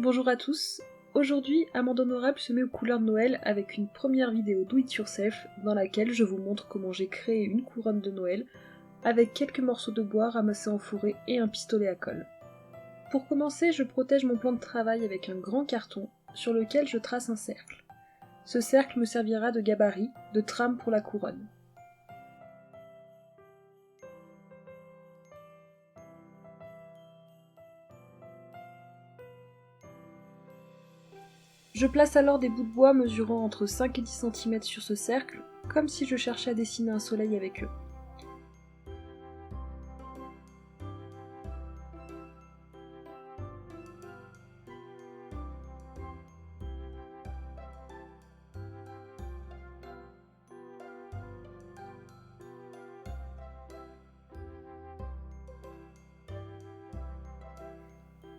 Bonjour à tous, aujourd'hui Amande Honorable se met aux couleurs de Noël avec une première vidéo do it yourself dans laquelle je vous montre comment j'ai créé une couronne de Noël avec quelques morceaux de bois ramassés en forêt et un pistolet à colle. Pour commencer, je protège mon plan de travail avec un grand carton sur lequel je trace un cercle. Ce cercle me servira de gabarit, de trame pour la couronne. Je place alors des bouts de bois mesurant entre 5 et 10 cm sur ce cercle, comme si je cherchais à dessiner un soleil avec eux.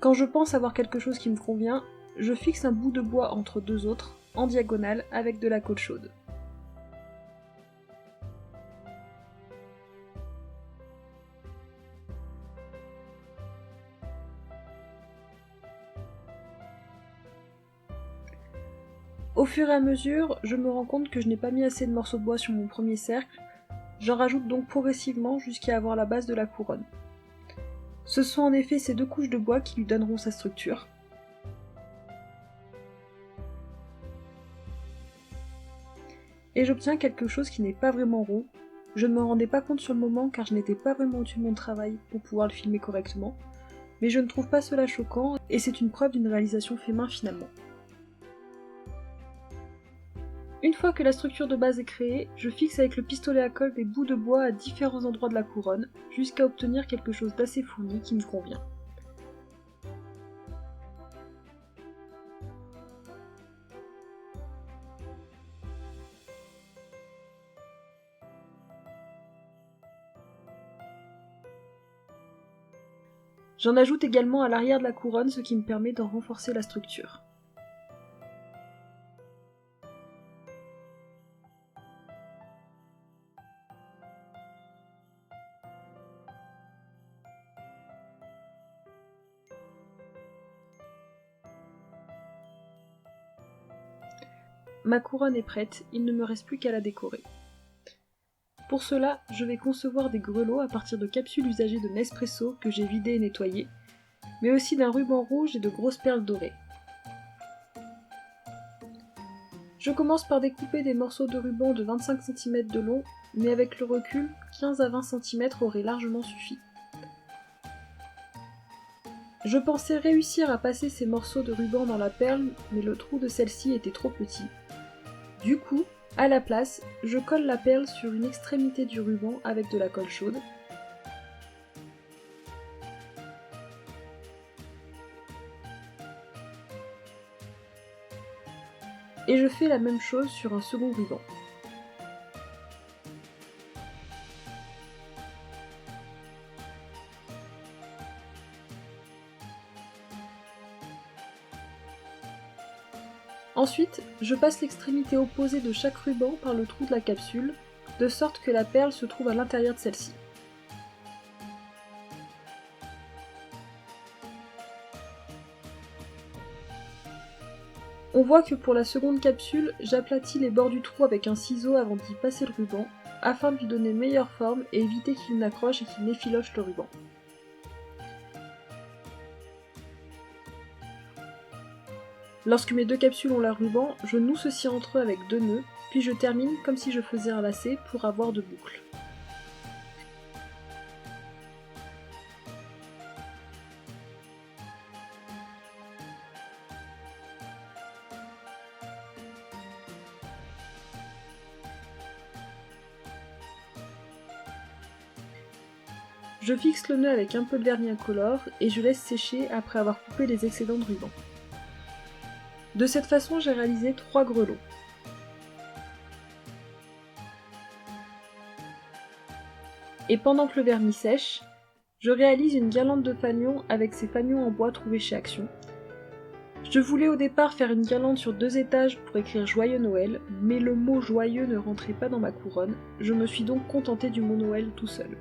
Quand je pense avoir quelque chose qui me convient, je fixe un bout de bois entre deux autres, en diagonale, avec de la colle chaude. Au fur et à mesure, je me rends compte que je n'ai pas mis assez de morceaux de bois sur mon premier cercle, j'en rajoute donc progressivement jusqu'à avoir la base de la couronne. Ce sont en effet ces deux couches de bois qui lui donneront sa structure. Et j'obtiens quelque chose qui n'est pas vraiment rond. Je ne m'en rendais pas compte sur le moment car je n'étais pas vraiment au-dessus de mon travail pour pouvoir le filmer correctement, mais je ne trouve pas cela choquant et c'est une preuve d'une réalisation fait main finalement. Une fois que la structure de base est créée, je fixe avec le pistolet à colle des bouts de bois à différents endroits de la couronne, jusqu'à obtenir quelque chose d'assez fourni qui me convient. J'en ajoute également à l'arrière de la couronne, ce qui me permet d'en renforcer la structure. Ma couronne est prête, il ne me reste plus qu'à la décorer. Pour cela, je vais concevoir des grelots à partir de capsules usagées de Nespresso que j'ai vidées et nettoyées, mais aussi d'un ruban rouge et de grosses perles dorées. Je commence par découper des morceaux de ruban de 25 cm de long, mais avec le recul, 15 à 20 cm aurait largement suffi. Je pensais réussir à passer ces morceaux de ruban dans la perle, mais le trou de celle-ci était trop petit. Du coup, à la place, je colle la perle sur une extrémité du ruban avec de la colle chaude. Et je fais la même chose sur un second ruban. Ensuite, je passe l'extrémité opposée de chaque ruban par le trou de la capsule, de sorte que la perle se trouve à l'intérieur de celle-ci. On voit que pour la seconde capsule, j'aplatis les bords du trou avec un ciseau avant d'y passer le ruban, afin de lui donner meilleure forme et éviter qu'il n'accroche et qu'il n'effiloche le ruban. Lorsque mes deux capsules ont leur ruban, je noue ceci entre eux avec deux nœuds, puis je termine comme si je faisais un lacet pour avoir deux boucles. Je fixe le nœud avec un peu de vernis incolore et je laisse sécher après avoir coupé les excédents de ruban. De cette façon, j'ai réalisé 3 grelots. Et pendant que le vernis sèche, je réalise une guirlande de fanions avec ces fanions en bois trouvés chez Action. Je voulais au départ faire une guirlande sur 2 étages pour écrire Joyeux Noël, mais le mot joyeux ne rentrait pas dans ma couronne, je me suis donc contentée du mot Noël tout seul.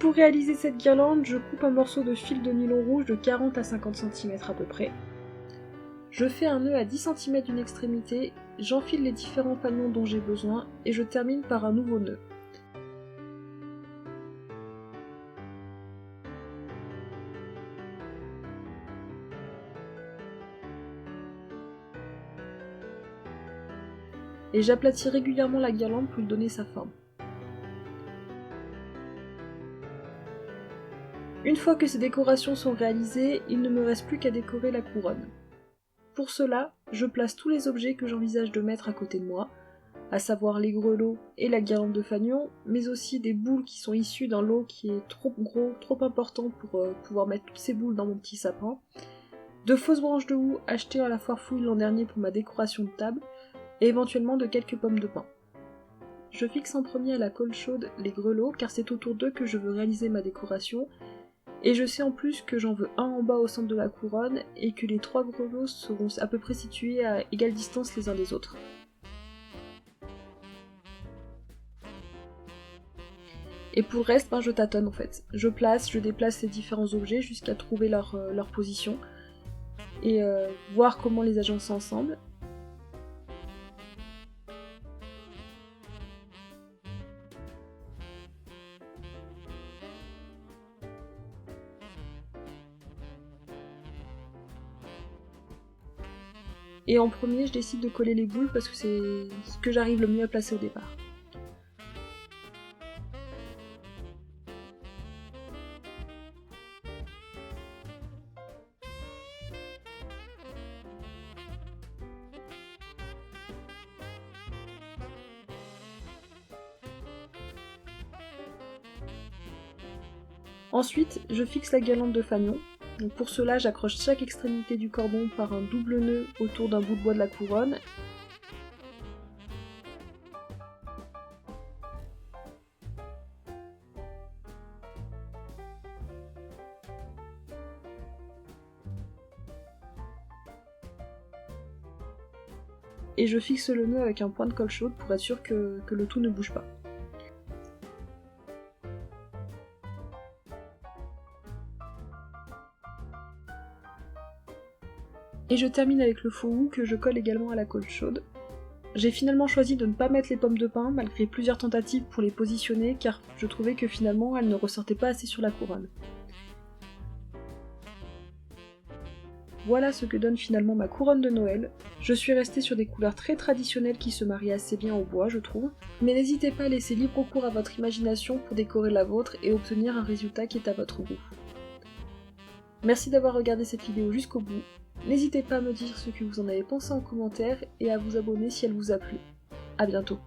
pour réaliser cette guirlande, je coupe un morceau de fil de nylon rouge de 40 à 50 cm à peu près. Je fais un nœud à 10 cm d'une extrémité, j'enfile les différents fanions dont j'ai besoin et je termine par un nouveau nœud. Et j'aplatis régulièrement la guirlande pour lui donner sa forme. Une fois que ces décorations sont réalisées, il ne me reste plus qu'à décorer la couronne. Pour cela, je place tous les objets que j'envisage de mettre à côté de moi, à savoir les grelots et la guirlande de fanion, mais aussi des boules qui sont issues d'un lot qui est trop gros, trop important pour pouvoir mettre toutes ces boules dans mon petit sapin, de fausses branches de houx achetées à la foire fouille l'an dernier pour ma décoration de table, et éventuellement de quelques pommes de pin. Je fixe en premier à la colle chaude les grelots car c'est autour d'eux que je veux réaliser ma décoration, et je sais en plus que j'en veux un en bas au centre de la couronne et que les 3 grelots seront à peu près situés à égale distance les uns des autres. Et pour le reste, je tâtonne en fait. Je déplace ces différents objets jusqu'à trouver leur position et voir comment les agencer ensemble. Et en premier, je décide de coller les boules parce que c'est ce que j'arrive le mieux à placer au départ. Ensuite, je fixe la guirlande de fanion. Donc pour cela, j'accroche chaque extrémité du cordon par un double nœud autour d'un bout de bois de la couronne. Et je fixe le nœud avec un point de colle chaude pour être sûr que le tout ne bouge pas. Et je termine avec le faux houx que je colle également à la colle chaude. J'ai finalement choisi de ne pas mettre les pommes de pin malgré plusieurs tentatives pour les positionner car je trouvais que finalement elles ne ressortaient pas assez sur la couronne. Voilà ce que donne finalement ma couronne de Noël. Je suis restée sur des couleurs très traditionnelles qui se marient assez bien au bois, je trouve. Mais n'hésitez pas à laisser libre cours à votre imagination pour décorer la vôtre et obtenir un résultat qui est à votre goût. Merci d'avoir regardé cette vidéo jusqu'au bout. N'hésitez pas à me dire ce que vous en avez pensé en commentaire et à vous abonner si elle vous a plu. A bientôt.